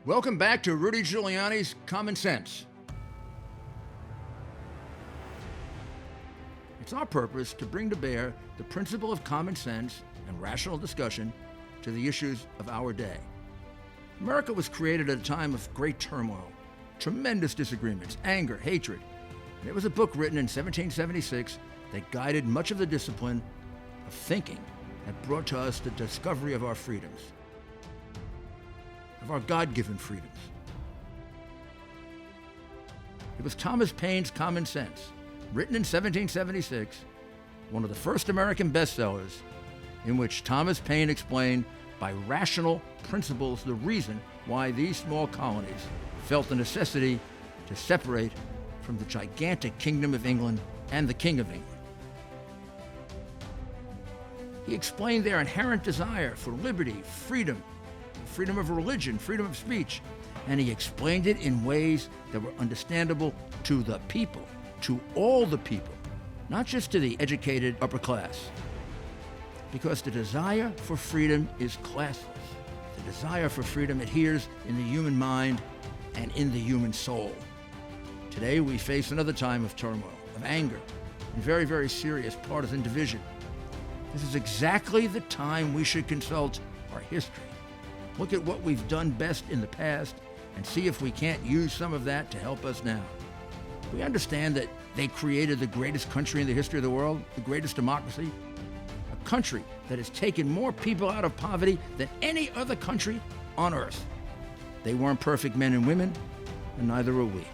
Welcome back to Rudy Giuliani's Common Sense. It's our purpose to bring to bear the principle of common sense and rational discussion to the issues of our day. America was created at a time of great turmoil, tremendous disagreements, anger, hatred. And there was a book written in 1776 that guided much of the discipline of thinking that brought to us the discovery of our freedoms, of our God-given freedoms. It was Thomas Paine's Common Sense, written in 1776, one of the first American bestsellers, in which Thomas Paine explained by rational principles the reason why these small colonies felt the necessity to separate from the gigantic Kingdom of England and the King of England. He explained their inherent desire for liberty, freedom of religion, freedom of speech, and he explained it in ways that were understandable to the people, to all the people, not just to the educated upper class. Because the desire for freedom is classless. The desire for freedom adheres in the human mind and in the human soul. Today we face another time of turmoil, of anger, and very, very serious partisan division. This is exactly the time we should consult our history. Look at what we've done best in the past and see if we can't use some of that to help us now. We understand that they created the greatest country in the history of the world, the greatest democracy, a country that has taken more people out of poverty than any other country on earth. They weren't perfect men and women, and neither are we.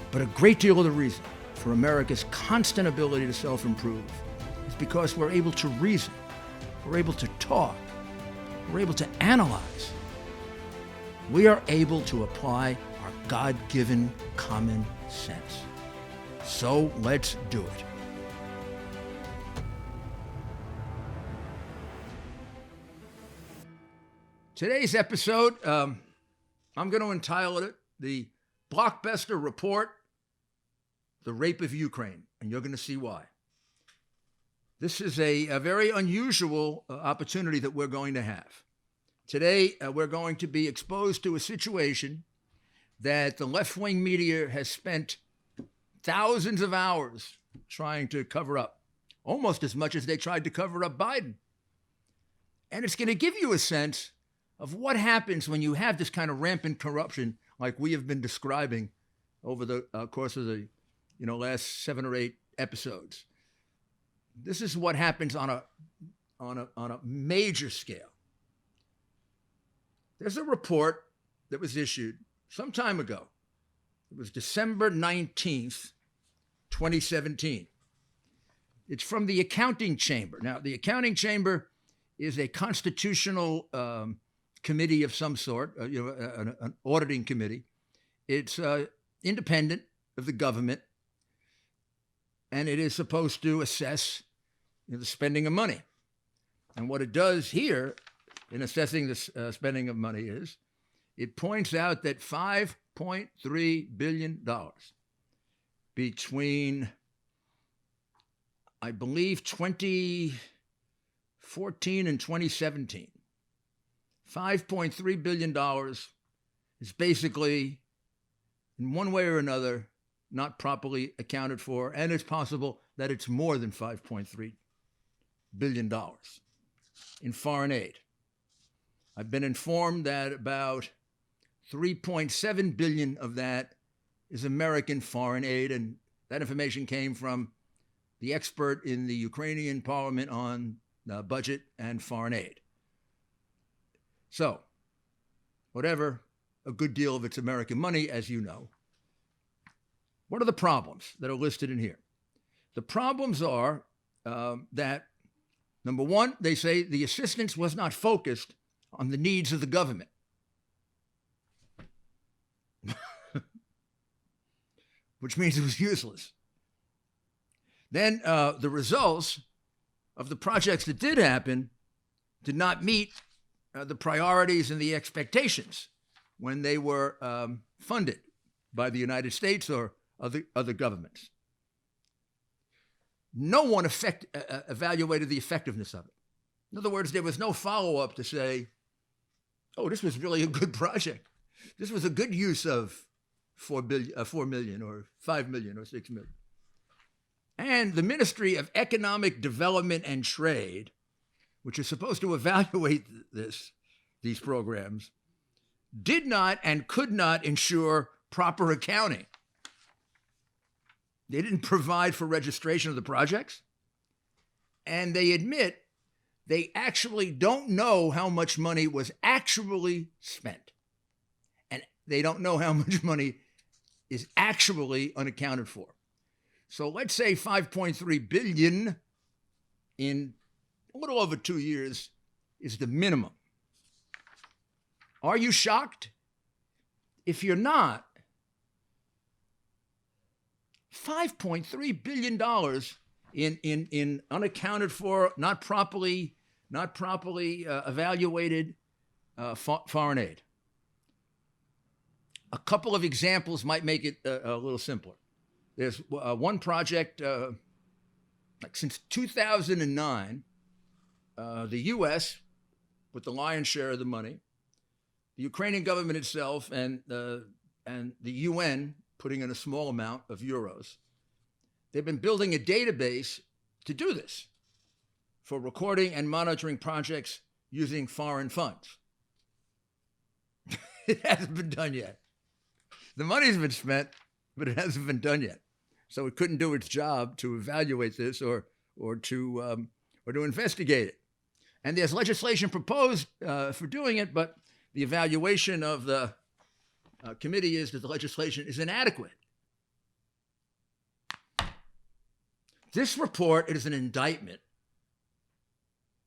But a great deal of the reason for America's constant ability to self-improve is because we're able to reason, we're able to talk, we're able to analyze. We are able to apply our God-given common sense. So let's do it. Today's episode, I'm going to entitle it The BLOCKBUSTER Report, The Rape of Ukraine, and you're going to see why. This is a very unusual opportunity that we're going to have. Today, we're going to be exposed to a situation that the left-wing media has spent thousands of hours trying to cover up, almost as much as they tried to cover up Biden. And it's going to give you a sense of what happens when you have this kind of rampant corruption like we have been describing over the course of the last 7 or 8 episodes. This is what happens on a major scale. There's a report that was issued some time ago. It was December 19th, 2017. It's from the Accounting Chamber. Now, the Accounting Chamber is a constitutional committee of some sort, an auditing committee. It's independent of the government, and it is supposed to assess the spending of money. And what it does here in assessing the spending of money is it points out that $5.3 billion between, I believe, 2014 and 2017, $5.3 billion is basically, in one way or another, not properly accounted for, and it's possible that it's more than $5.3 billion in foreign aid. I've been informed that about $3.7 billion of that is American foreign aid, and that information came from the expert in the Ukrainian parliament on budget and foreign aid. So, whatever, a good deal of it's American money, as you know. What are the problems that are listed in here? The problems are that, number one, they say the assistance was not focused on the needs of the government. Which means it was useless. Then the results of the projects that did happen did not meet the priorities and the expectations when they were funded by the United States or other governments. No one evaluated the effectiveness of it. In other words, there was no follow-up to say, oh, this was really a good project. This was a good use of 4 million or 5 million or 6 million. And the Ministry of Economic Development and Trade, which is supposed to evaluate these programs, did not and could not ensure proper accounting. They didn't provide for registration of the projects, and they admit they actually don't know how much money was actually spent. And they don't know how much money is actually unaccounted for. So let's say 5.3 billion in a little over 2 years is the minimum. Are you shocked? If you're not, $5.3 billion in unaccounted for, not properly evaluated foreign aid. A couple of examples might make it a little simpler. There's one project, since 2009, the U.S., with the lion's share of the money, the Ukrainian government itself, and the UN putting in a small amount of euros, they've been building a database to do this for recording and monitoring projects using foreign funds. It hasn't been done yet. The money's been spent, but it hasn't been done yet. So it couldn't do its job to evaluate this or to investigate it. And there's legislation proposed for doing it, but the evaluation of the committee is that the legislation is inadequate. This report is an indictment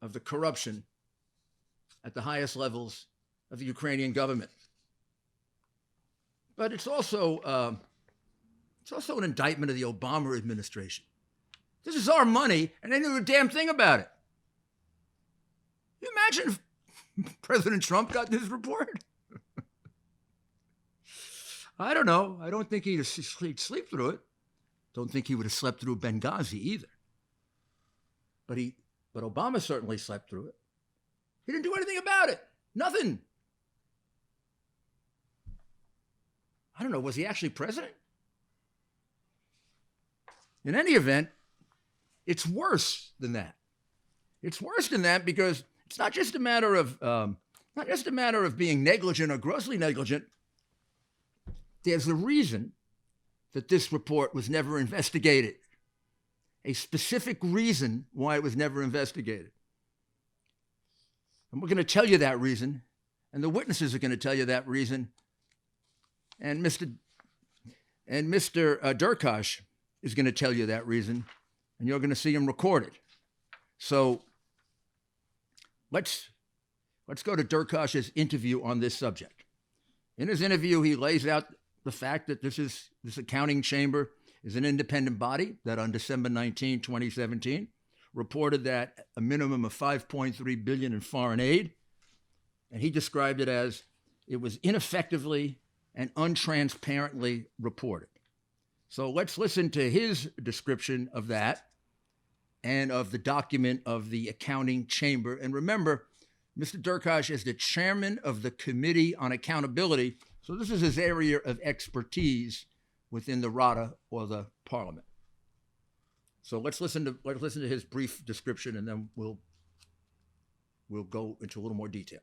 of the corruption at the highest levels of the Ukrainian government. But it's also an indictment of the Obama administration. This is our money, and they knew a damn thing about it. Can you imagine if President Trump got this report? I don't know. I don't think he'd sleep through it. Don't think he would have slept through Benghazi either. But Obama certainly slept through it. He didn't do anything about it. Nothing. I don't know. Was he actually president? In any event, it's worse than that. It's worse than that because it's not just a matter of being negligent or grossly negligent. There's a reason that this report was never investigated. A specific reason why it was never investigated. And we're going to tell you that reason, and the witnesses are going to tell you that reason. And Mr. Durkash is going to tell you that reason, and you're going to see him recorded. So let's go to Durkash's interview on this subject. In his interview, he lays out the fact that this accounting chamber is an independent body that on December 19, 2017, reported that a minimum of $5.3 billion in foreign aid, and he described it as it was ineffectively and untransparently reported. So let's listen to his description of that and of the document of the accounting chamber. And remember, Mr. Durkash is the chairman of the Committee on Accountability, so this is his area of expertise within the Rada or the Parliament. So let's listen to his brief description, and then we'll go into a little more detail.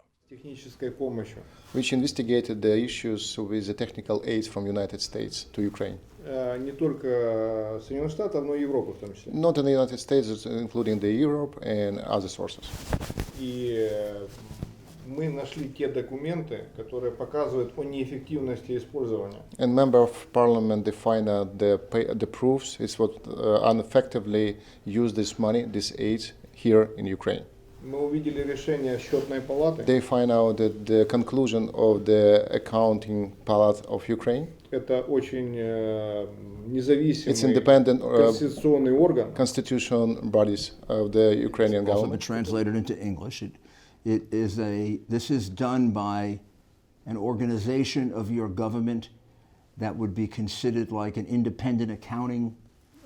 Which investigated the issues with the technical aid from United States to Ukraine. Не только Соединенных Штатов, но и Европы в том числе. Not in the United States, including the Europe and other sources. И мы нашли те документы, которые показывают о неэффективности использования. And member of parliament define the proofs is what ineffectively use this money, this aid here in Ukraine. Мы увидели решение счетной палаты. They find out that the conclusion of the accounting palate of Ukraine. Это очень независимый конституционный орган. Constitutional bodies of the Ukrainian government. Also government. been translated into English. This is done by an organization of your government that would be considered like an independent accounting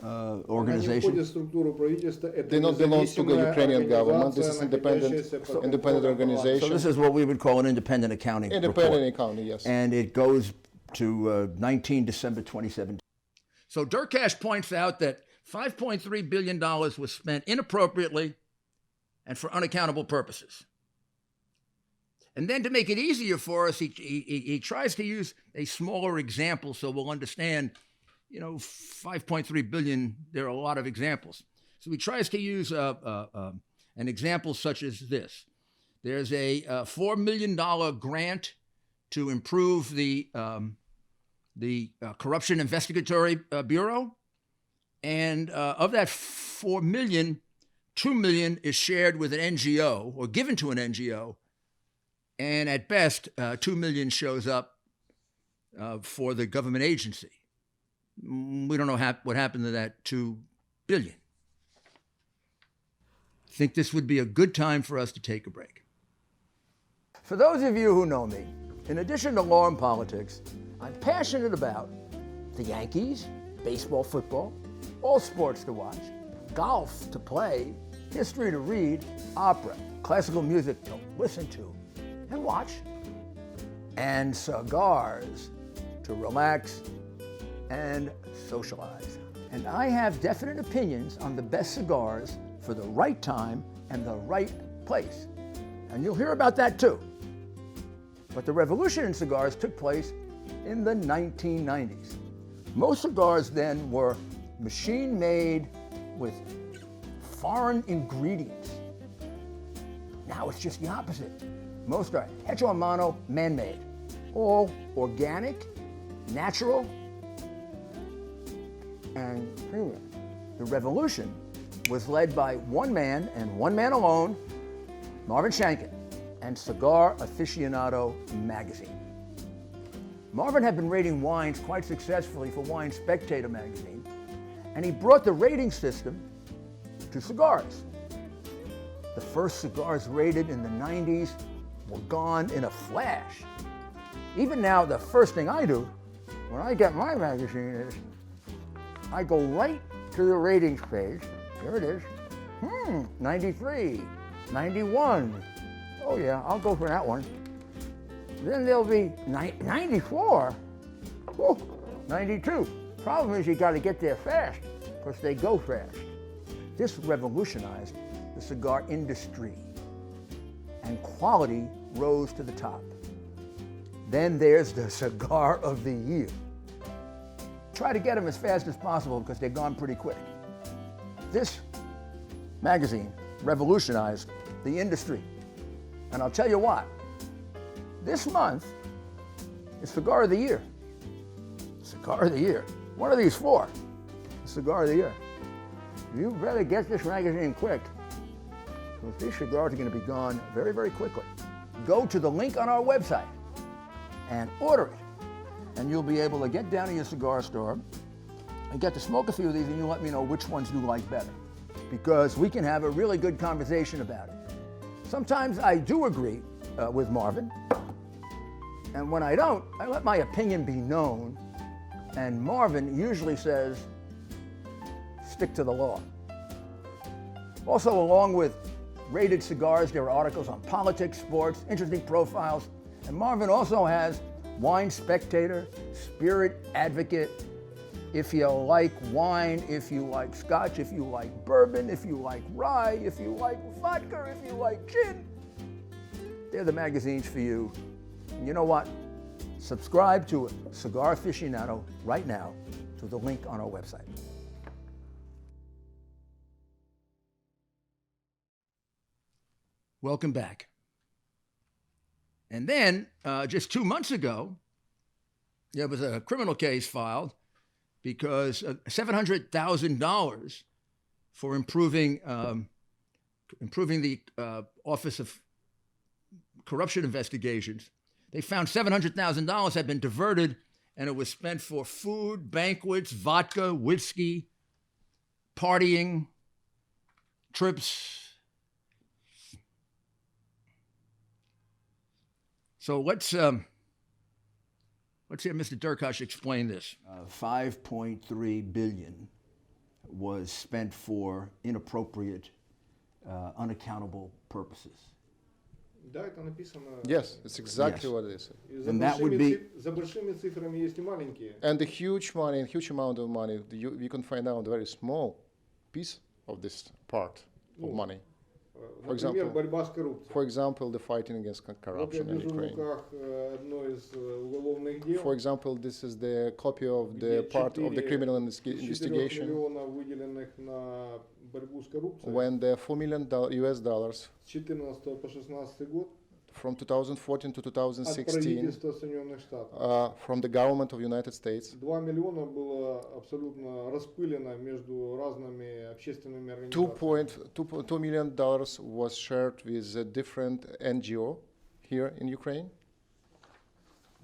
Они organization. входят в структуру правительства. Это They don't belong to the независимая Ukrainian government. This организация, is independent находящаяся под independent контролем So organization. this is what we would call an independent accounting Independent report. accounting, yes. And it goes to 19 December 2017. So Durkash points out that $5.3 billion was spent inappropriately and for unaccountable purposes. And then to make it easier for us, he tries to use a smaller example so we'll understand, 5.3 billion, there are a lot of examples. So he tries to use an example such as this. There's a $4 million grant to improve the Corruption Investigatory Bureau. And of that $4 million, $2 million is shared with an NGO or given to an NGO. And at best, $2 million shows up for the government agency. We don't know what happened to that $2 billion. I think this would be a good time for us to take a break. For those of you who know me, in addition to law and politics, I'm passionate about the Yankees, baseball, football, all sports to watch, golf to play, history to read, opera, classical music to listen to and watch, and cigars to relax and socialize. And I have definite opinions on the best cigars for the right time and the right place. And you'll hear about that too. But the revolution in cigars took place in the 1990s. Most cigars then were machine-made with foreign ingredients. Now it's just the opposite. Most are hecho a mano, man-made, all organic, natural, and premium. The revolution was led by one man and one man alone, Marvin Shanken, and Cigar Aficionado magazine. Marvin had been rating wines quite successfully for Wine Spectator magazine, and he brought the rating system to cigars. The first cigars rated in the 90s were gone in a flash. Even now, the first thing I do when I get my magazine is I go right to the ratings page. Here it is. 93, 91. Oh yeah, I'll go for that one. Then there'll be 94. Whew, 92. Problem is you got to get there fast because they go fast. This revolutionized the cigar industry and quality rose to the top. Then there's the Cigar of the Year. Try to get them as fast as possible because they're gone pretty quick. This magazine revolutionized the industry. And I'll tell you what, this month is Cigar of the Year. Cigar of the Year. What are these for? Cigar of the Year. You better get this magazine quick because these cigars are going to be gone very, very quickly. Go to the link on our website and order it. And you'll be able to get down to your cigar store and get to smoke a few of these, and you let me know which ones you like better, because we can have a really good conversation about it. Sometimes I do agree with Marvin, and when I don't, I let my opinion be known, and Marvin usually says, stick to the law. Also, along with rated cigars, there are articles on politics, sports, interesting profiles, and Marvin also has Wine Spectator, Spirit Advocate. If you like wine, if you like scotch, if you like bourbon, if you like rye, if you like vodka, if you like gin, they're the magazines for you. And you know what? Subscribe to Cigar Aficionado right now to the link on our website. Welcome back. And then, just 2 months ago, there was a criminal case filed because $700,000 for improving the Office of Corruption Investigations. They found $700,000 had been diverted, and it was spent for food, banquets, vodka, whiskey, partying, trips. So let's hear Mr. Durkash explain this. $5.3 billion was spent for inappropriate, unaccountable purposes. Да, это написано. Yes, it's exactly Yes. what it is. И And that would be- за большими цифрами есть и маленькие. And the huge money, huge amount of money, you can find out a very small piece of this part of money. Например, example- борьба с коррупцией. For example, the fighting against Вот я corruption in держу в Ukraine. руках одно из уголовных дел. For example, this is the copy of the где part of the 4 criminal из 4 investigation миллионов, выделенных на борьбу с коррупцией, when the $4 million US dollars с 14 по 16 год from 2014 to от 2016 правительства Соединенных Штатов. from the government of United States. 2 миллиона было абсолютно распылено между разными общественными организациями. $2 million was shared with a different NGO here in Ukraine.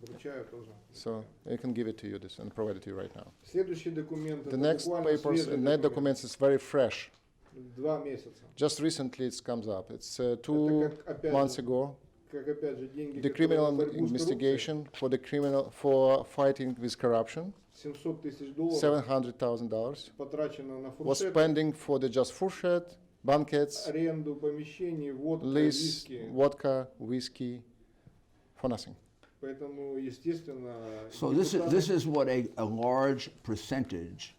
Вручаю тоже. So I can give it to you this and provide it to you right now. Следующий документ, The это next буквально papers, свежий net документ. documents is very fresh. 2 месяца. Just recently it comes up. It's Это 2 как, опять months же, ago. как опять же деньги, The которые на criminal борьбу с коррупцией, investigation for fighting with corruption, $700 тысяч $700,000 потрачено на was фуршеты, spending for the just furshet, banquets, аренду помещений, водка, lease, виски. vodka, whiskey, for nothing. Поэтому, естественно, So this is what a large percentage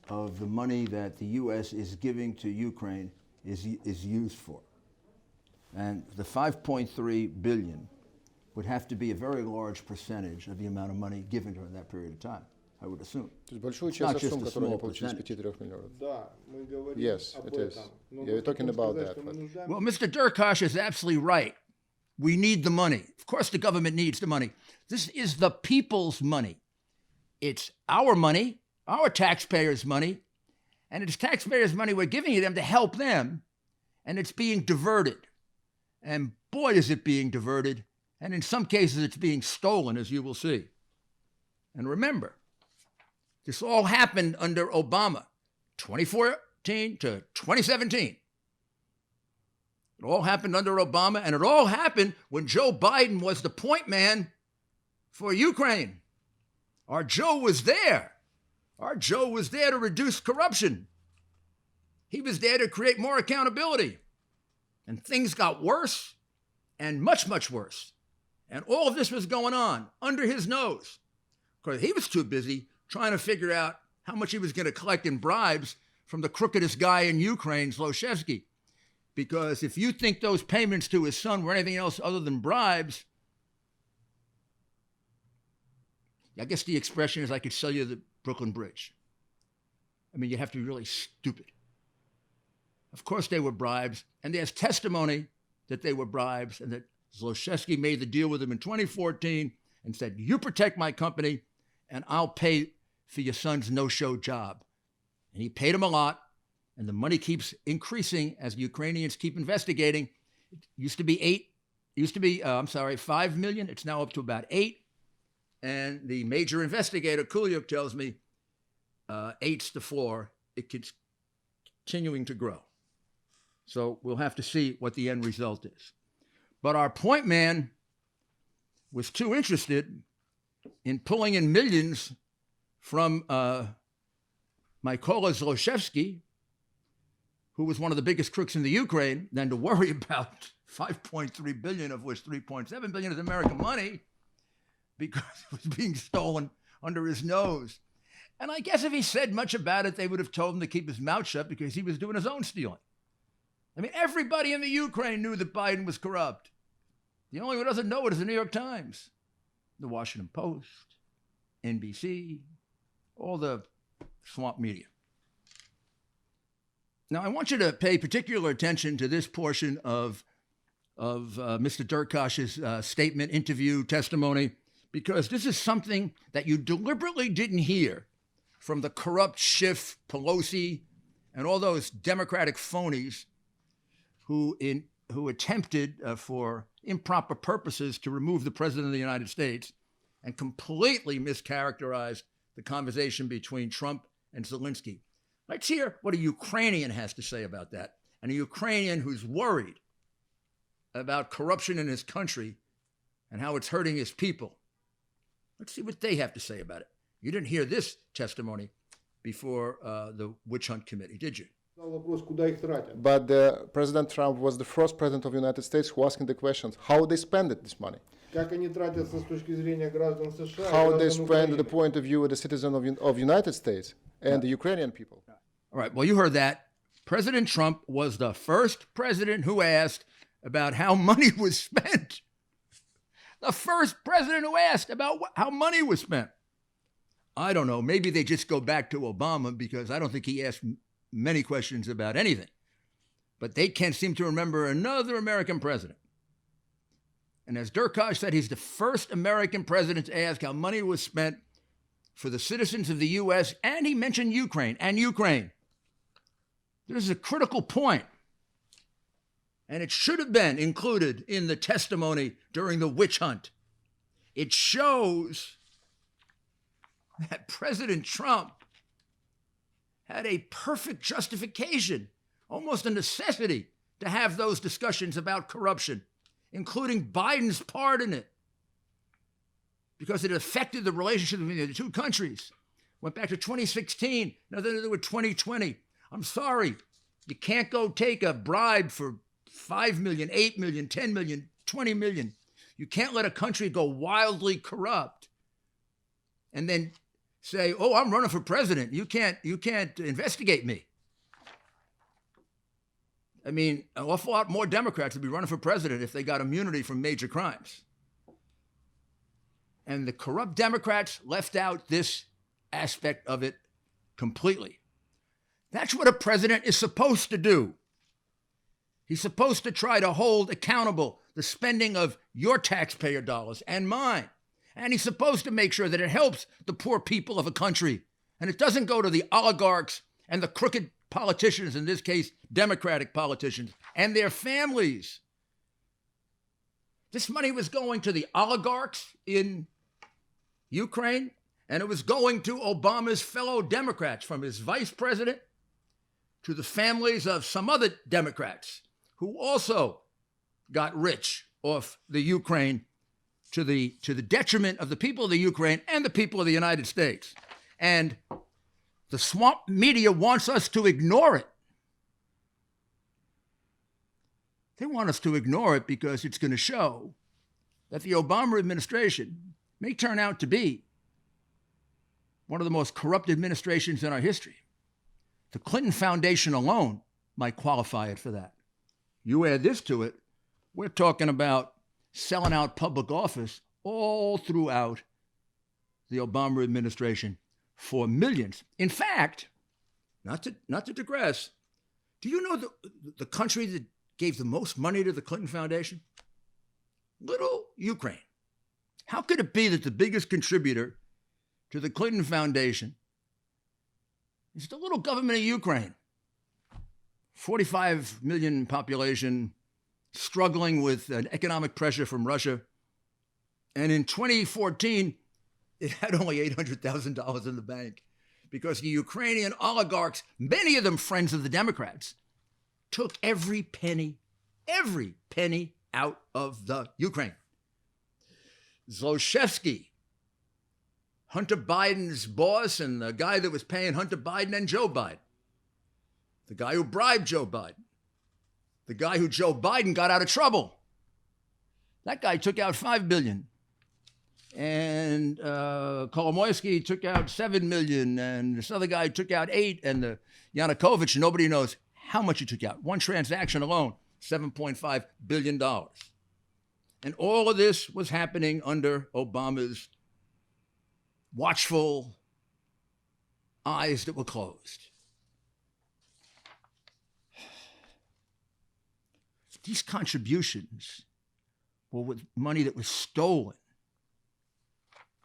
of the money that the U.S. is giving to Ukraine is used for. And the 5.3 billion would have to be a very large percentage of the amount of money given during that period of time, I would assume. То есть большую It's not часть just сумм, a которую они small получили с percentage. 5-3 миллионов. да, мы говорим Yes, об it is. этом. Но Yeah, we're мы talking хотим about сказать, that, что мы but- нуждаемся. Well, Mr. Durkash is absolutely right. We need the money. Of course, the government needs the money. This is the people's money. It's our money, our taxpayers' money, and it's taxpayers' money we're giving them to help them, and it's being diverted. And boy, is it being diverted. And in some cases, it's being stolen, as you will see. And remember, this all happened under Obama, 2014 to 2017. It all happened under Obama, and it all happened when Joe Biden was the point man for Ukraine. Our Joe was there. Our Joe was there to reduce corruption. He was there to create more accountability. And things got worse and much, much worse. And all of this was going on under his nose. Because he was too busy trying to figure out how much he was going to collect in bribes from the crookedest guy in Ukraine, Zlochevsky. Because if you think those payments to his son were anything else other than bribes, I guess the expression is I could sell you the Brooklyn Bridge. I mean, you have to be really stupid. Of course they were bribes, and there's testimony that they were bribes and that Zlochevsky made the deal with him in 2014 and said, you protect my company and I'll pay for your son's no-show job. And he paid him a lot, and the money keeps increasing as the Ukrainians keep investigating. It used to be 5 million. It's now up to about 8. And the major investigator, Kuliuk, tells me 8's the floor. It keeps continuing to grow. So we'll have to see what the end result is. But our point man was too interested in pulling in millions from Mykola Zlochevsky, who was one of the biggest crooks in the Ukraine, than to worry about 5.3 billion, of which 3.7 billion is American money, because it was being stolen under his nose. And I guess if he said much about it, they would have told him to keep his mouth shut because he was doing his own stealing. I mean, everybody in the Ukraine knew that Biden was corrupt. The only one who doesn't know it is the New York Times, the Washington Post, NBC, all the swamp media. Now, I want you to pay particular attention to this portion of Mr. Durkash's statement, interview, testimony, because this is something that you deliberately didn't hear from the corrupt Schiff, Pelosi, and all those Democratic phonies who attempted for improper purposes to remove the President of the United States and completely mischaracterized the conversation between Trump and Zelensky. Let's hear what a Ukrainian has to say about that, and a Ukrainian who's worried about corruption in his country and how it's hurting his people. Let's see what they have to say about it. You didn't hear this testimony before the witch hunt committee, did you? Вопрос, куда их тратят. But President Trump was the first president of the United States who asking the questions, how they spend this money? Как они тратятся с точки зрения граждан США и How they граждан spend the Украины. point of view of the citizens of United States and the Ukrainian people. All right, well, you heard that. President Trump was the first president who asked about how money was spent. The first president who asked about how money was spent. I don't know. Maybe they just go back to Obama because I don't think he asked many questions about anything. But they can't seem to remember another American president. And as Durkheim said, he's the first American president to ask how money was spent for the citizens of the U.S., and he mentioned Ukraine and Ukraine. This is a critical point, and it should have been included in the testimony during the witch hunt. It shows that President Trump had a perfect justification, almost a necessity, to have those discussions about corruption, including Biden's part in it, because it affected the relationship between the two countries. Went back to 2016, nothing to do with 2020. I'm sorry, you can't go take a bribe for 5 million, 8 million, 10 million, 20 million. You can't let a country go wildly corrupt and then say, oh, I'm running for president. You can't investigate me. I mean, an awful lot more Democrats would be running for president if they got immunity from major crimes. And the corrupt Democrats left out this aspect of it completely. That's what a president is supposed to do. He's supposed to try to hold accountable the spending of your taxpayer dollars and mine. And he's supposed to make sure that it helps the poor people of a country. And it doesn't go to the oligarchs and the crooked politicians, in this case, Democratic politicians, and their families. This money was going to the oligarchs in Ukraine, and it was going to Obama's fellow Democrats, from his vice president to the families of some other Democrats who also got rich off the Ukraine, to the detriment of the people of the Ukraine and the people of the United States. And the swamp media wants us to ignore it. They want us to ignore it because it's going to show that the Obama administration may turn out to be one of the most corrupt administrations in our history. The Clinton Foundation alone might qualify it for that. You add this to it, we're talking about selling out public office all throughout the Obama administration for millions. In fact, not to digress, do you know the country that gave the most money to the Clinton Foundation? Little Ukraine. How could it be that the biggest contributor to the Clinton Foundation is the little government of Ukraine? 45 million population, struggling with an economic pressure from Russia. And in 2014, it had only $800,000 in the bank because the Ukrainian oligarchs, many of them friends of the Democrats, took every penny out of the Ukraine. Zlochevsky, Hunter Biden's boss and the guy that was paying Hunter Biden and Joe Biden, the guy who bribed Joe Biden, the guy who Joe Biden got out of trouble. That guy took out $5 billion. And Kolomoisky took out $7 million. And this other guy took out $8 million. And the Yanukovych, nobody knows how much he took out. One transaction alone, $7.5 billion. And all of this was happening under Obama's watchful eyes that were closed. These contributions were with money that was stolen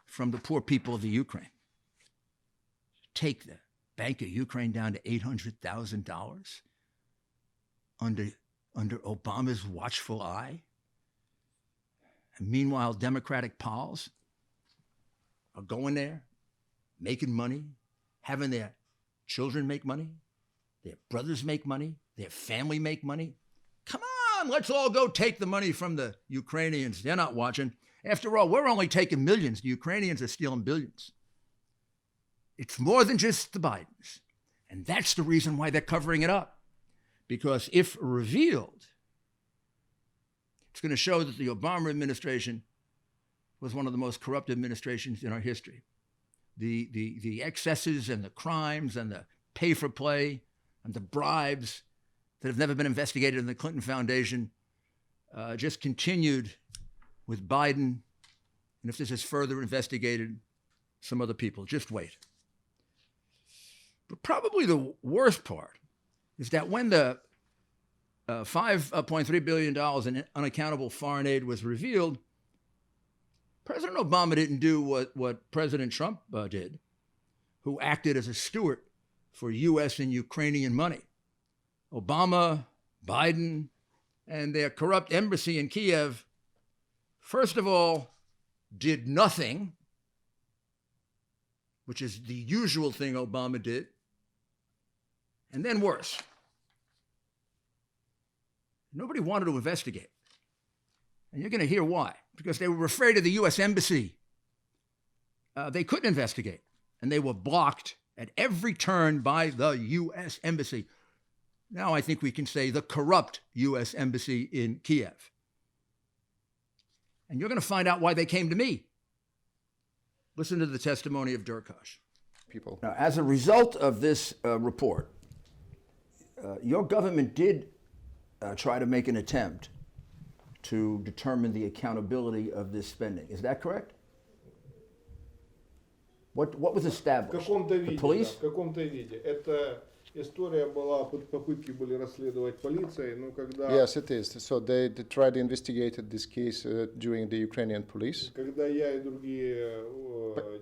from the poor people of the Ukraine. Take the Bank of Ukraine down to $800,000 under Obama's watchful eye. And meanwhile, Democratic pals are going there, making money, having their children make money, their brothers make money, their family make money. Come on, let's all go take the money from the Ukrainians. They're not watching. After all, we're only taking millions. The Ukrainians are stealing billions. It's more than just the Bidens. And that's the reason why they're covering it up. Because if revealed, it's going to show that the Obama administration was one of the most corrupt administrations in our history. The excesses and the crimes and the pay for play and the bribes that have never been investigated in the Clinton Foundation just continued with Biden. And if this is further investigated, some other people, just wait. But probably the worst part is that when the $5.3 billion in unaccountable foreign aid was revealed, President Obama didn't do what President Trump did, who acted as a steward for U.S. and Ukrainian money. Obama, Biden, and their corrupt embassy in Kiev, first of all, did nothing, which is the usual thing Obama did, and then worse. Nobody wanted to investigate. And you're going to hear why. Because they were afraid of the U.S. Embassy. They couldn't investigate. And they were blocked at every turn by the U.S. Embassy. Now I think we can say the corrupt U.S. Embassy in Kiev. And you're going to find out why they came to me. Listen to the testimony of Durkash. People. Now, as a result of this report, your government did try to make an attempt to determine the accountability of this spending. Is that correct? What was established? The police? В каком-то виде. Эта история была, попытки были расследовать полицией, но когда... Yes, it is. So they tried to investigate this case during the Ukrainian police. Когда я и другие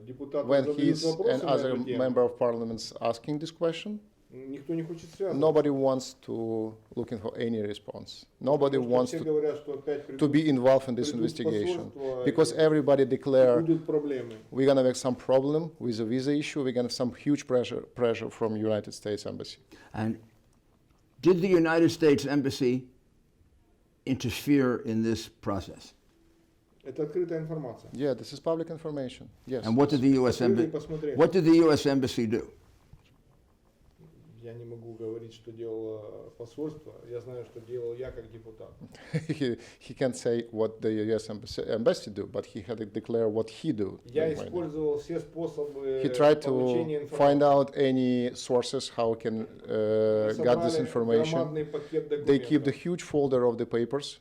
депутаты When задают he's вопросы and на other эту тему, member of parliament asking this question, никто не хочет связываться. nobody wants to looking for any response. Nobody Потому что wants все говорят, что опять to придут, be involved in this придут investigation посольства, because и everybody declare будут проблемы. we're gonna have some problem with the visa issue. We're gonna have some huge pressure from United States Embassy. And did the United States Embassy interfere in this process? Это открытая информация. Yeah, this is public information. Yes. And what did the U.S. Embassy do? Я не могу говорить, что делало посольство. Я знаю, что делал я как депутат. he can't say what the U.S. embassy do, but he had to declare what he do. Я использовал все способы He tried получения to find информации. out any sources how can get this information. Громадный пакет They keep the документов. huge folder of the papers,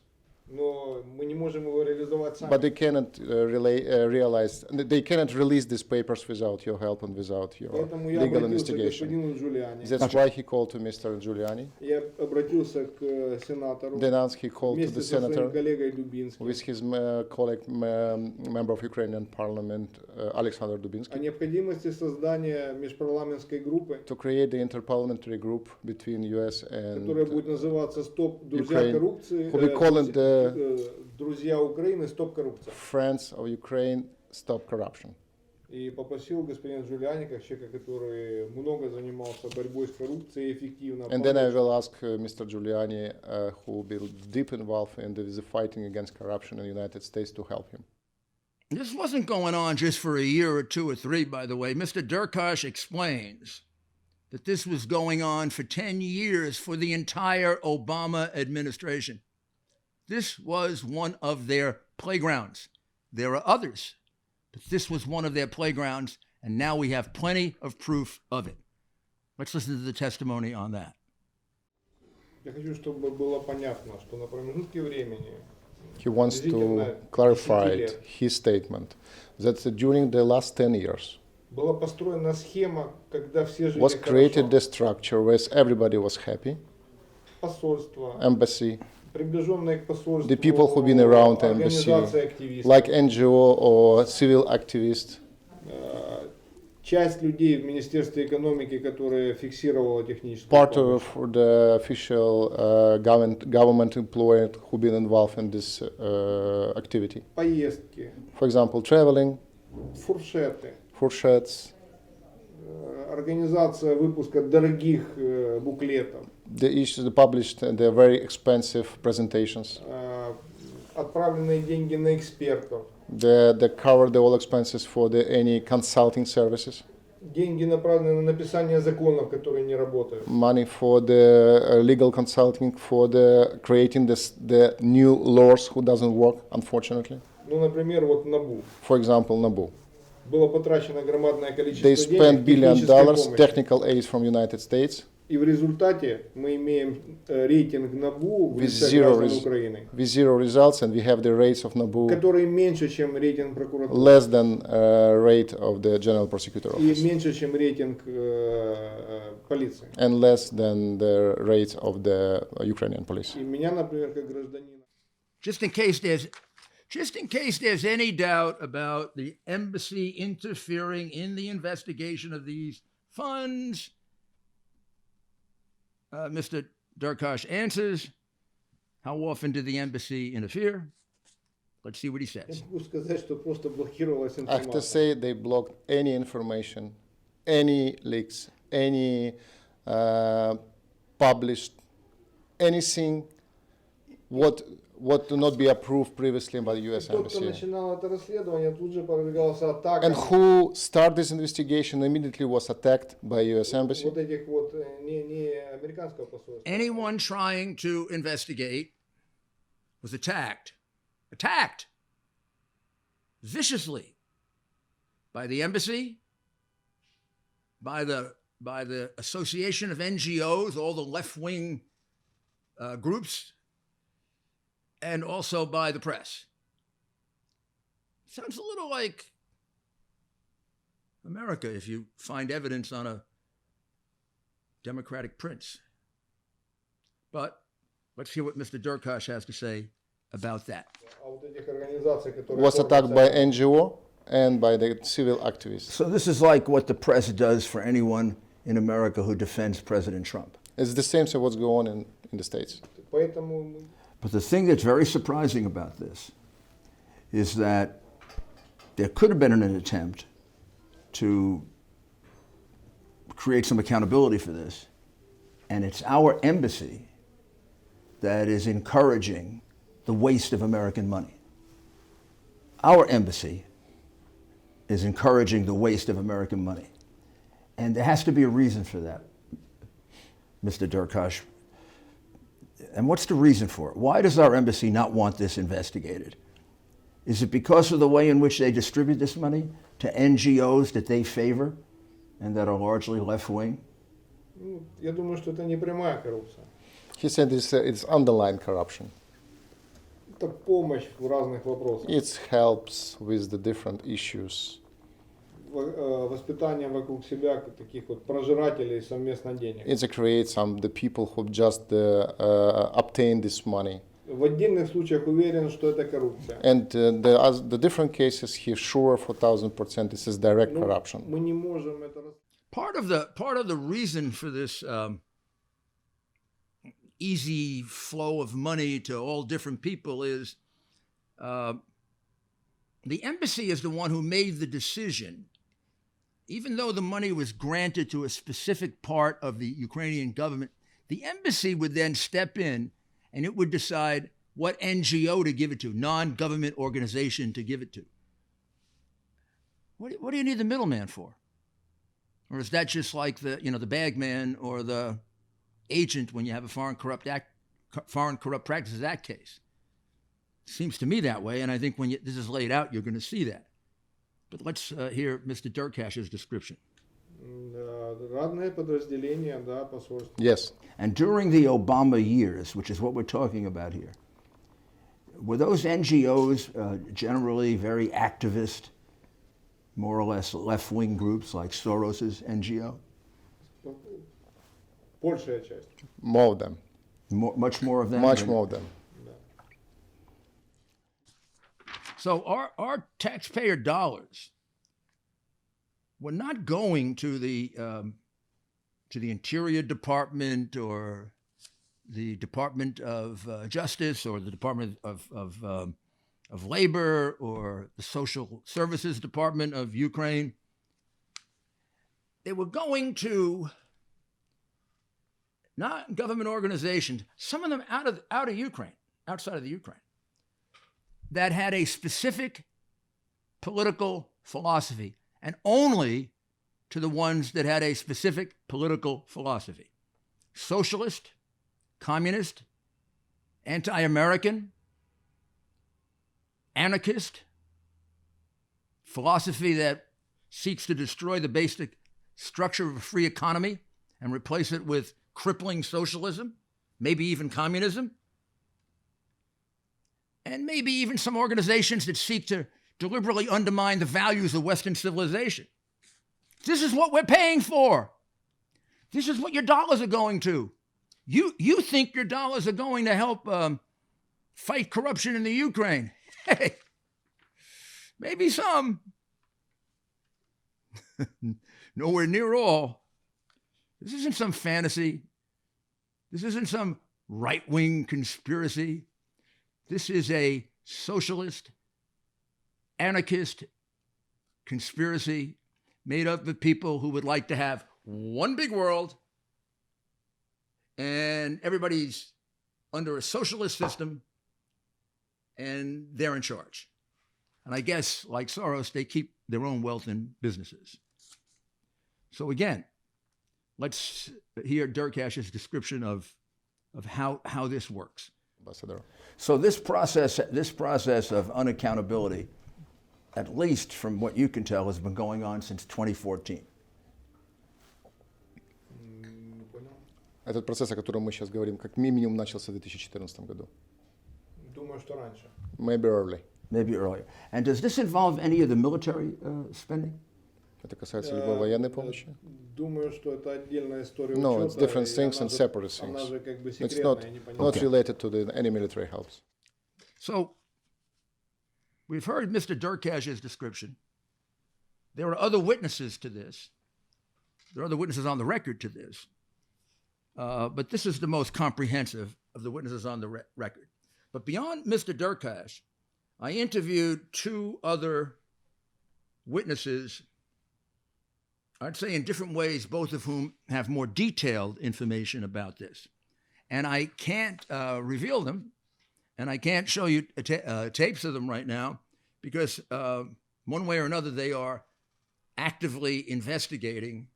Но мы не можем его реализовать сами. but they cannot realize, they cannot release these papers without your help and without your Поэтому я legal обратился к investigation. господину Giuliani. That's why he called to Mr. Giuliani. Я обратился к сенатору Then he called to вместе the со своим senator коллегой Дубинским with his colleague, member of Ukrainian parliament, Alexander о Dubinsky, необходимости создания межпарламентской группы, to create the interparliamentary group between US которая and будет называться «Стоп, друзья Ukraine, коррупции», who we call it the «Друзья Украины, стоп коррупция». Friends of Ukraine Stop Corruption. И попросил господина Giuliani, как человека, который много занимался борьбой с коррупцией, эффективно. And then I will ask Mr. Giuliani, who will be deep involved in the fighting against corruption in the United States, to help him. This wasn't going on just for a year or two or three, by the way. Mr. Durkash explains that this was going on for 10 years for the entire Obama administration. This was one of their playgrounds. There are others, but this was one of their playgrounds, and now we have plenty of proof of it. Let's listen to the testimony on that. Я хочу, чтобы было понятно, что на промежутке времени He wants to clarify his statement that during the last 10 years была построена схема, когда все жили was created хорошо. the structure where everybody was happy, Посольство, embassy, приближенные к посольству, the people who've been around embassy, организации активистов, like NGO or civil activists, часть людей в Министерстве экономики, которая фиксировала техническую part помощь. of the official government employee who've been involved in this activity. Поездки, For example, traveling, фуршеты, fourchettes, организация выпуска дорогих буклетов, the issues published, and they're very expensive presentations. отправленные деньги на экспертов. They cover the all expenses for any consulting services. Деньги направлены на написание законов, которые не работают. Money for the legal consulting, for the creating the new laws who doesn't work, unfortunately. Ну, например, вот НАБУ. For example, NABU. Было потрачено громадное количество They денег spent $1 billion технической помощи. technical aid from United States И в результате мы имеем рейтинг НАБУ в with лице zero, граждан Украины, results, and we have the rates of NABU который меньше, чем рейтинг прокуратуры. less than rate of the General Prosecutor И Office меньше, чем рейтинг полиции. and less than the rate of the Ukrainian police. И меня, например, как гражданина. Just in case there's any doubt about the embassy interfering in the investigation of these funds, Mr. Darkash answers, how often did the embassy interfere? Let's see what he Я says. могу сказать, что просто блокировалась I have to информация. say they blocked any information, any leaks, any published, anything what do not be approved previously by the U.S. Тот, кто Embassy. начинал это расследование, тут же подвергался атакам. And who started this investigation immediately was attacked by U.S. Embassy. Вот этих вот не американского посольства. Anyone trying to investigate was attacked viciously by the embassy, by the association of NGOs, all the left-wing groups, and also by the press. Sounds a little like America if you find evidence on a Democratic prince. But let's hear what Mr. Durkash has to say about that. А вот этих организаций, которые Was attacked by NGO and by the civil activists. So this is like what the press does for anyone in America who defends President Trump. It's the same thing what's going on in the States. Поэтому But the thing that's very surprising about this is that there could have been an attempt to create some accountability for this, and it's our embassy that is encouraging the waste of American money. Our embassy is encouraging the waste of American money. And there has to be a reason for that, Mr. Durkash. And what's the reason for it? Why does our embassy not want this investigated? Is it because of the way in which they distribute this money to NGOs that they favor and that are largely left-wing? ну, я думаю, что это не прямая коррупция. He said it's underlying corruption. Это помощь в разных вопросах. It helps with the different issues. Воспитание вокруг себя таких вот прожирателей совместно денег. It creates the people who just obtain this money. В отдельных случаях уверен, что это коррупция. And the different cases, he's sure for 1000% this is direct Но corruption. мы не можем это Part of the reason for this easy flow of money to all different people is the embassy is the one who made the decision. Even though the money was granted to a specific part of the Ukrainian government, the embassy would then step in and it would decide what NGO to give it to, non-government organization to give it to. What do you need the middleman for? Or is that just like the bagman or the agent when you have a Foreign Corrupt Practices Act case? Seems to me that way, and I think when this is laid out, you're going to see that. But let's hear Mr. Durkash's description. разные подразделения, да, посольства. Yes. And during the Obama years, which is what we're talking about here, were those NGOs generally very activist, more or less left-wing groups like Soros's NGO? Большая часть. More of them. Much more of them? Much more of them. So our taxpayer dollars were not going to the Interior Department or the Department of Justice or the Department of Labor or the Social Services Department of Ukraine. They were going to not government organizations, some of them out of Ukraine, outside of the Ukraine, that had a specific political philosophy and only to the ones that had a specific political philosophy: socialist, communist, anti-American, anarchist, philosophy that seeks to destroy the basic structure of a free economy and replace it with crippling socialism, maybe even communism, and maybe even some organizations that seek to deliberately undermine the values of Western civilization. This is what we're paying for. This is what your dollars are going to. You think your dollars are going to help fight corruption in the Ukraine. Hey, maybe some. Nowhere near all. This isn't some fantasy. This isn't some right-wing conspiracy. This is a socialist, anarchist conspiracy made up of people who would like to have one big world and everybody's under a socialist system and they're in charge. And I guess, like Soros, they keep their own wealth in businesses. So again, let's hear Dirk Hash's description of how this works. Ambassador. So this process of unaccountability, at least from what you can tell, has been going on since 2014. Этот процесс, о котором мы сейчас говорим, как минимум начался в 2014 году. Думаю, что раньше. Maybe early. Maybe earlier. And does this involve any of the military spending? Это касается либо военной помощи? Думаю, что это отдельная история учета. No, it's different things and separate things. Она же как бы It's секретная, не not related to any military helps. So we've heard Mr. Durkash's description. There are other witnesses to this. There are other witnesses on the record to this. But this is the most comprehensive of the witnesses on the record. But beyond Mr. Durkash, I interviewed two other witnesses, I'd say in different ways, both of whom have more detailed information about this. And I can't reveal them, and I can't show you tapes of them right now, because one way or another, they are actively investigating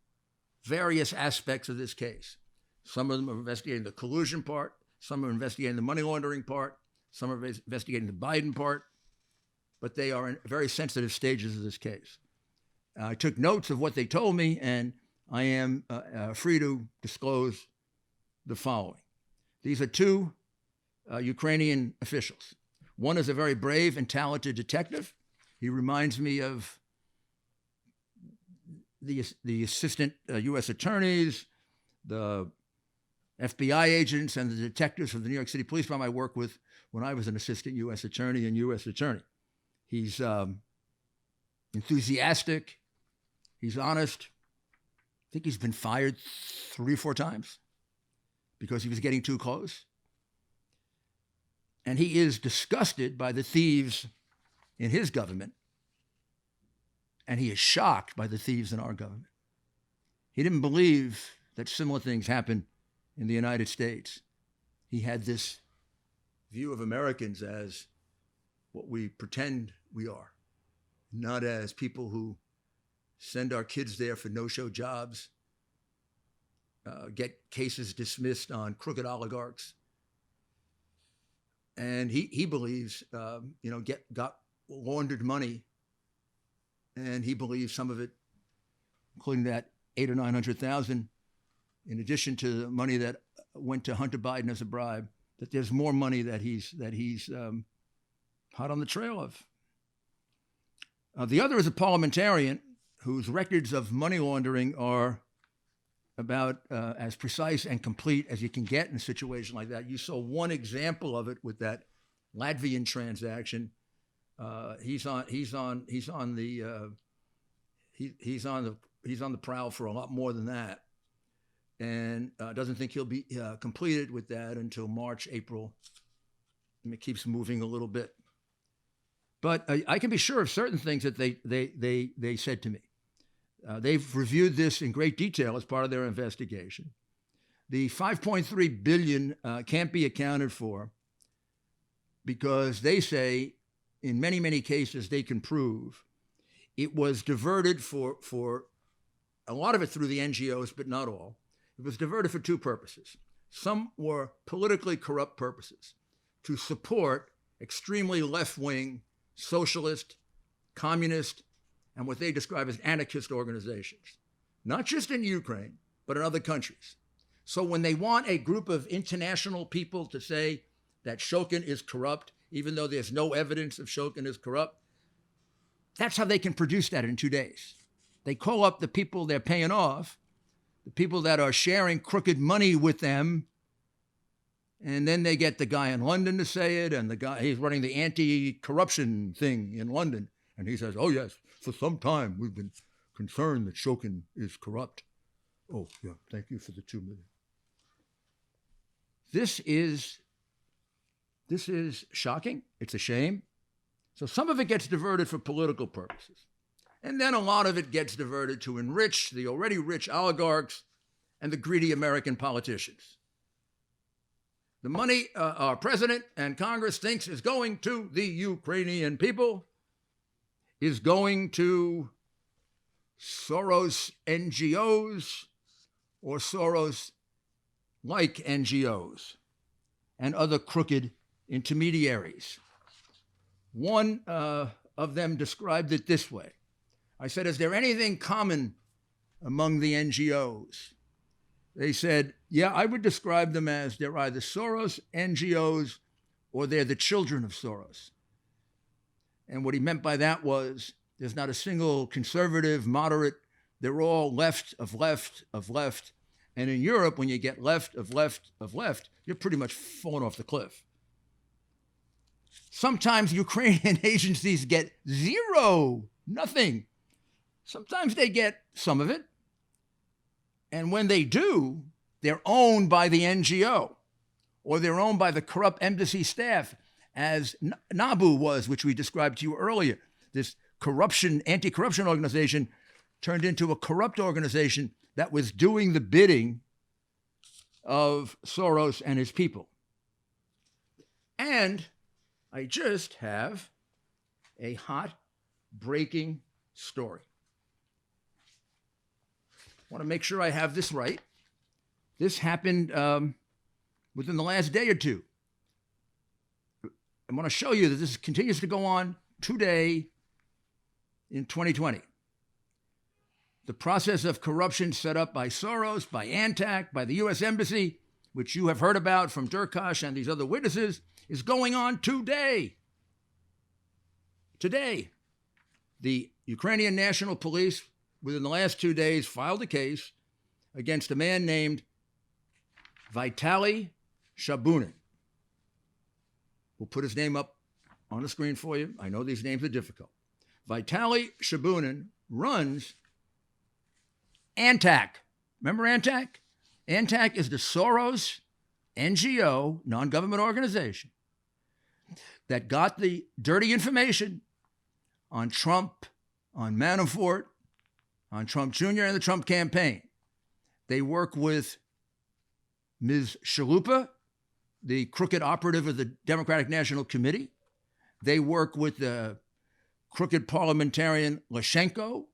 various aspects of this case. Some of them are investigating the collusion part, some are investigating the money laundering part, some are investigating the Biden part, but they are in very sensitive stages of this case. I took notes of what they told me, and I am free to disclose the following. These are two Ukrainian officials. One is a very brave and talented detective. He reminds me of the assistant U.S. attorneys, the FBI agents, and the detectives from the New York City Police Department I worked with when I was an assistant U.S. attorney and U.S. attorney. He's enthusiastic. He's honest. I think he's been fired 3 or 4 times because he was getting too close. And he is disgusted by the thieves in his government. And he is shocked by the thieves in our government. He didn't believe that similar things happen in the United States. He had this view of Americans as what we pretend we are, not as people who send our kids there for no-show jobs, get cases dismissed on crooked oligarchs. And he believes, got laundered money, and he believes some of it, including that 800,000 or 900,000, in addition to the money that went to Hunter Biden as a bribe, that there's more money that he's hot on the trail of. The other is a parliamentarian whose records of money laundering are about as precise and complete as you can get in a situation like that. You saw one example of it with that Latvian transaction. He's on the prowl for a lot more than that, and doesn't think he'll be completed with that until March, April. And it keeps moving a little bit. But I can be sure of certain things that they said to me. They've reviewed this in great detail as part of their investigation. The $5.3 billion can't be accounted for because they say, in many, many cases, they can prove it was diverted for a lot of it through the NGOs, but not all. It was diverted for two purposes. Some were politically corrupt purposes, to support extremely left-wing, socialist, communist, and what they describe as anarchist organizations, not just in Ukraine, but in other countries. So when they want a group of international people to say that Shokin is corrupt, even though there's no evidence of Shokin is corrupt, that's how they can produce that in 2 days. They call up the people they're paying off, the people that are sharing crooked money with them, and then they get the guy in London to say it, and the guy, he's running the anti-corruption thing in London, and he says, oh yes, for some time we've been concerned that Shokin is corrupt. Oh yeah, thank you for the 2 million. This is shocking. It's a shame. So some of it gets diverted for political purposes. And then a lot of it gets diverted to enrich the already rich oligarchs and the greedy American politicians. The money our president and Congress thinks is going to the Ukrainian people is going to Soros NGOs or Soros-like NGOs and other crooked intermediaries. One of them described it this way. I said, is there anything common among the NGOs? They said, yeah, I would describe them as they're either Soros NGOs or they're the children of Soros. And what he meant by that was there's not a single conservative, moderate, they're all left of left of left. And in Europe, when you get left of left of left, you're pretty much falling off the cliff. Sometimes Ukrainian agencies get zero, nothing. Sometimes they get some of it. And when they do, they're owned by the NGO or they're owned by the corrupt embassy staff, as NABU was, which we described to you earlier. This corruption, anti-corruption organization turned into a corrupt organization that was doing the bidding of Soros and his people. And I just have a hot, breaking story. I want to make sure I have this right. This happened within the last day or two. I want to show you that this continues to go on today in 2020. The process of corruption set up by Soros, by ANTAC, by the U.S. Embassy, which you have heard about from Durkash and these other witnesses, is going on today. Today, the Ukrainian National Police, within the last 2 days, filed a case against a man named Vitaly Shabunin. We'll put his name up on the screen for you. I know these names are difficult. Vitaly Shabunin runs ANTAC. Remember ANTAC? ANTAC is the Soros NGO, non-government organization, that got the dirty information on Trump, on Manafort, on Trump Jr. and the Trump campaign. They work with Ms. Shalupa, the crooked operative of the Democratic National Committee. They work with the crooked parliamentarian Lashenko.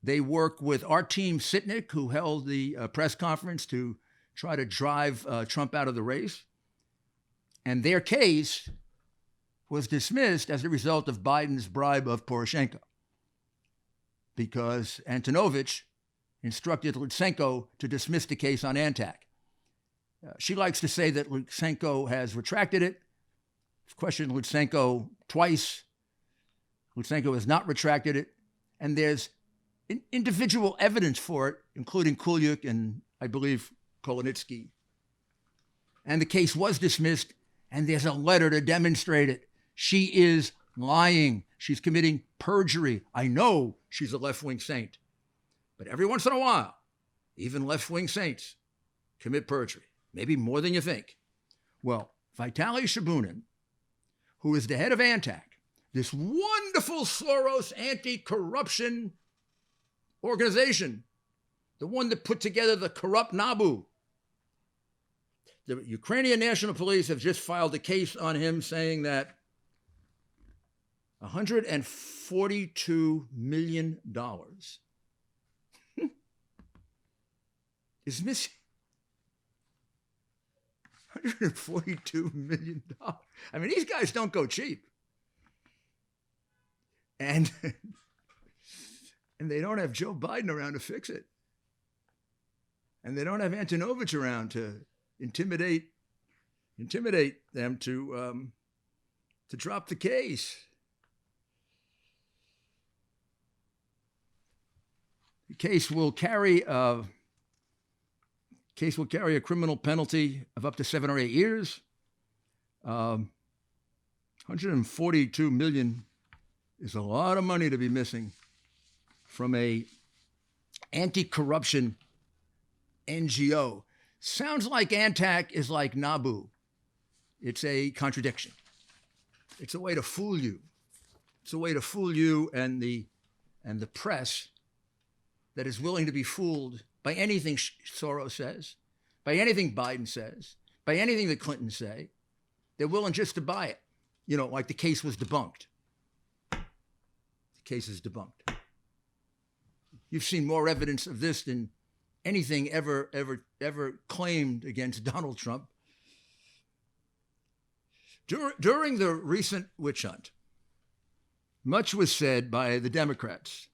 They work with our team Sitnik, who held the press conference to try to drive Trump out of the race. And their case was dismissed as a result of Biden's bribe of Poroshenko, because Antonovich instructed Lutsenko to dismiss the case on ANTAC. She likes to say that Lutsenko has retracted it. I've questioned Lutsenko twice. Lutsenko has not retracted it. And there's individual evidence for it, including Kulyuk and, I believe, Kolonitsky. And the case was dismissed, and there's a letter to demonstrate it. She is lying. She's committing perjury. I know she's a left-wing saint. But every once in a while, even left-wing saints commit perjury, maybe more than you think. Well, Vitaly Shabunin, who is the head of ANTAC, this wonderful Soros anti-corruption organization, the one that put together the corrupt NABU. The Ukrainian National Police have just filed a case on him saying that $142 million is missing. $142 million. I mean, these guys don't go cheap. And they don't have Joe Biden around to fix it. And they don't have Antonovich around to intimidate them to drop the case. The case will carry a criminal penalty of up to 7 or 8 years. 142 million is a lot of money to be missing from a anti-corruption NGO. Sounds like ANTAC is like NABU. It's a contradiction. It's a way to fool you. It's a way to fool you and the press that is willing to be fooled by anything Soros says, by anything Biden says, by anything that Clinton say. They're willing just to buy it. You know, like the case was debunked. The case is debunked. You've seen more evidence of this than anything ever claimed against Donald Trump. During the recent witch hunt, much was said by the Democrats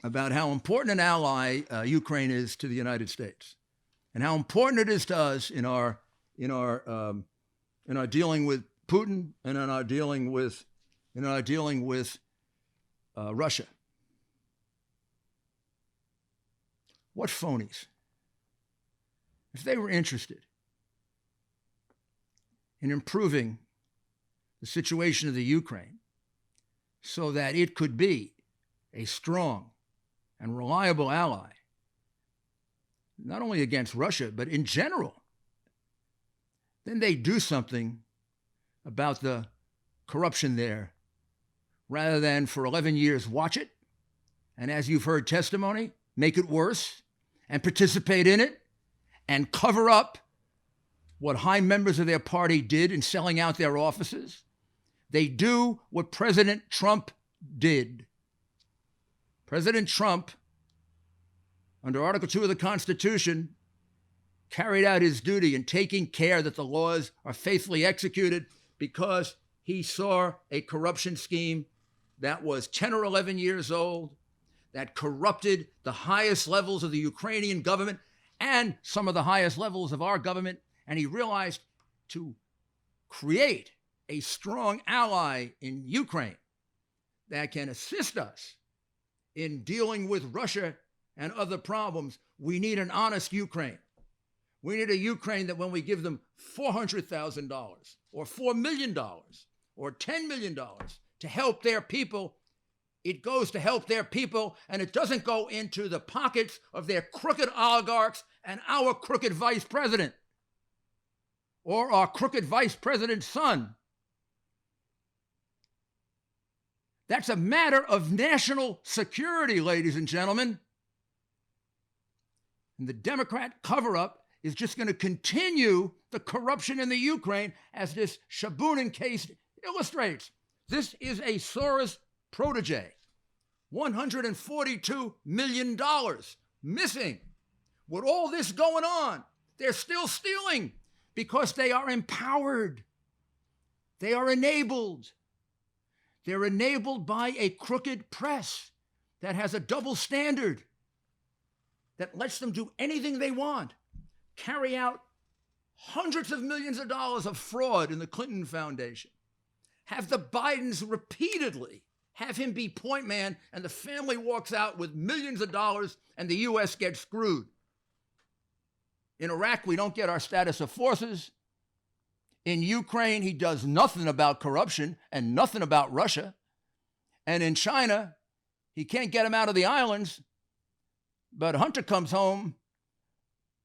about how important an ally Ukraine is to the United States, and how important it is to us in our dealing with Putin and in our dealing with Russia. What phonies! If they were interested in improving the situation of the Ukraine so that it could be a strong and reliable ally, not only against Russia, but in general, then they do something about the corruption there rather than for 11 years watch it, and as you've heard testimony, make it worse and participate in it and cover up what high members of their party did in selling out their offices. They do what President Trump did. President Trump, under Article 2 of the Constitution, carried out his duty in taking care that the laws are faithfully executed because he saw a corruption scheme that was 10 or 11 years old, that corrupted the highest levels of the Ukrainian government and some of the highest levels of our government. And he realized to create a strong ally in Ukraine that can assist us in dealing with Russia and other problems, we need an honest Ukraine. We need a Ukraine that when we give them $400,000 or $4 million or $10 million to help their people, it goes to help their people and it doesn't go into the pockets of their crooked oligarchs and our crooked vice president or our crooked vice president's son. That's a matter of national security, ladies and gentlemen. And the Democrat cover-up is just going to continue the corruption in the Ukraine, as this Shabunin case illustrates. This is a Soros protege. $142 million missing. With all this going on, they're still stealing because they are empowered. They are enabled. They're enabled by a crooked press that has a double standard that lets them do anything they want, carry out hundreds of millions of dollars of fraud in the Clinton Foundation, have the Bidens repeatedly have him be point man, and the family walks out with millions of dollars and the U.S. gets screwed. In Iraq, we don't get our status of forces. In Ukraine, he does nothing about corruption and nothing about Russia. And in China, he can't get him out of the islands, but Hunter comes home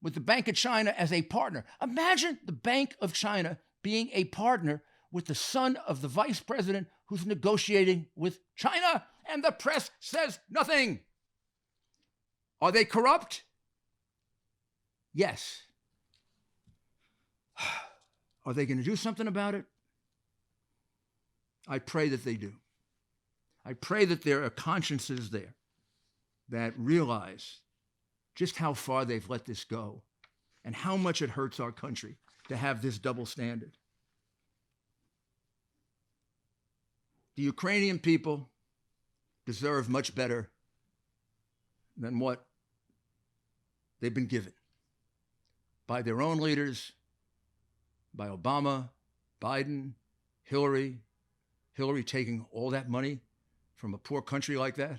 with the Bank of China as a partner. Imagine the Bank of China being a partner with the son of the vice president who's negotiating with China, and the press says nothing. Are they corrupt? Yes. Are they going to do something about it? I pray that they do. I pray that there are consciences there that realize just how far they've let this go and how much it hurts our country to have this double standard. The Ukrainian people deserve much better than what they've been given by their own leaders, by Obama, Biden, Hillary taking all that money from a poor country like that,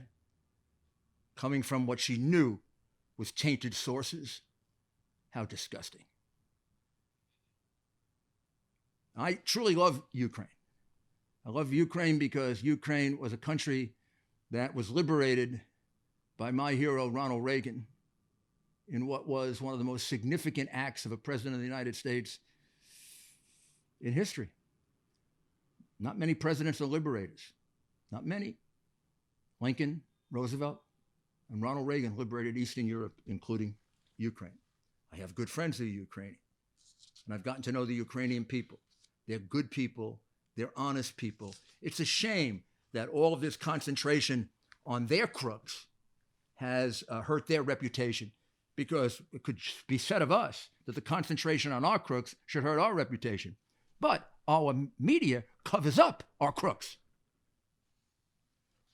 coming from what she knew was tainted sources. How disgusting. I truly love Ukraine. I love Ukraine because Ukraine was a country that was liberated by my hero, Ronald Reagan, in what was one of the most significant acts of a president of the United States in history. Not many presidents are liberators. Not many. Lincoln, Roosevelt, and Ronald Reagan liberated Eastern Europe, including Ukraine. I have good friends who are Ukrainian, and I've gotten to know the Ukrainian people. They're good people. They're honest people. It's a shame that all of this concentration on their crooks has hurt their reputation, because it could be said of us that the concentration on our crooks should hurt our reputation. But our media covers up our crooks.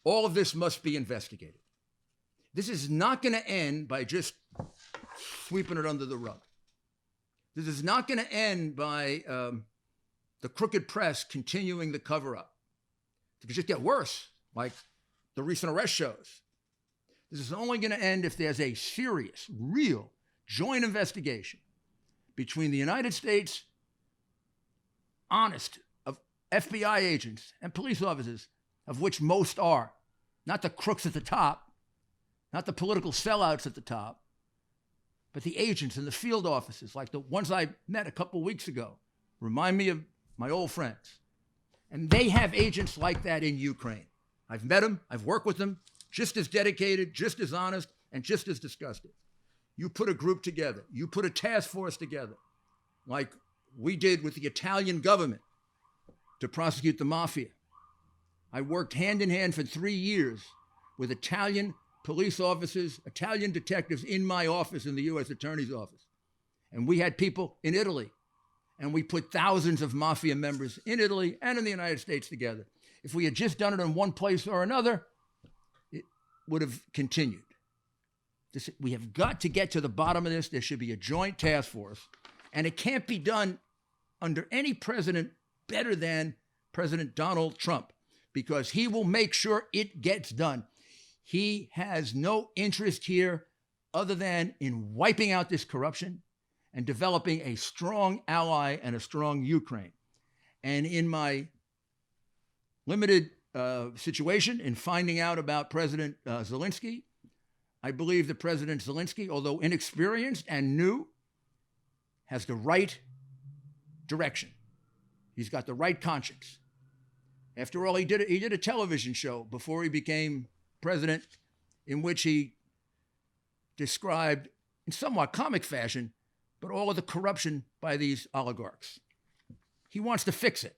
All of this must be investigated. This is not going to end by just sweeping it under the rug. This is not going to end by the crooked press continuing the cover-up. It could just get worse, like the recent arrest shows. This is only going to end if there's a serious, real joint investigation between the United States, honest, of FBI agents and police officers, of which most are, not the crooks at the top, not the political sellouts at the top, but the agents and the field officers, like the ones I met a couple of weeks ago, remind me of my old friends. And they have agents like that in Ukraine. I've met them, I've worked with them, just as dedicated, just as honest, and just as disgusted. You put a group together, you put a task force together, like we did with the Italian government to prosecute the mafia. I worked hand in hand for 3 years with Italian police officers, Italian detectives in my office in the U.S. Attorney's Office. And we had people in Italy, and we put thousands of mafia members in Italy and in the United States together. If we had just done it in one place or another, it would have continued. We have got to get to the bottom of this. There should be a joint task force, and it can't be done under any president better than President Donald Trump, because he will make sure it gets done. He has no interest here other than in wiping out this corruption and developing a strong ally and a strong Ukraine. And in my limited situation in finding out about President Zelensky, I believe that President Zelensky, although inexperienced and new, has the right direction. He's got the right conscience. After all, he did a television show before he became president in which he described, in somewhat comic fashion, but all of the corruption by these oligarchs. He wants to fix it.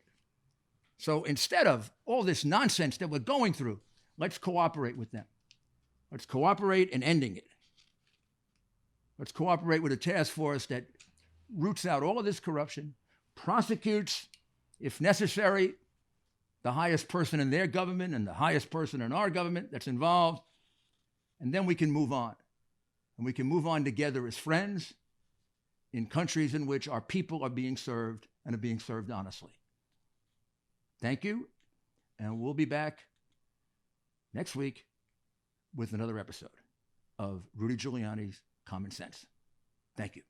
So instead of all this nonsense that we're going through, let's cooperate with them. Let's cooperate in ending it. Let's cooperate with a task force that roots out all of this corruption, prosecutes, if necessary, the highest person in their government and the highest person in our government that's involved, and then we can move on. And we can move on together as friends in countries in which our people are being served and are being served honestly. Thank you, and we'll be back next week with another episode of Rudy Giuliani's Common Sense. Thank you.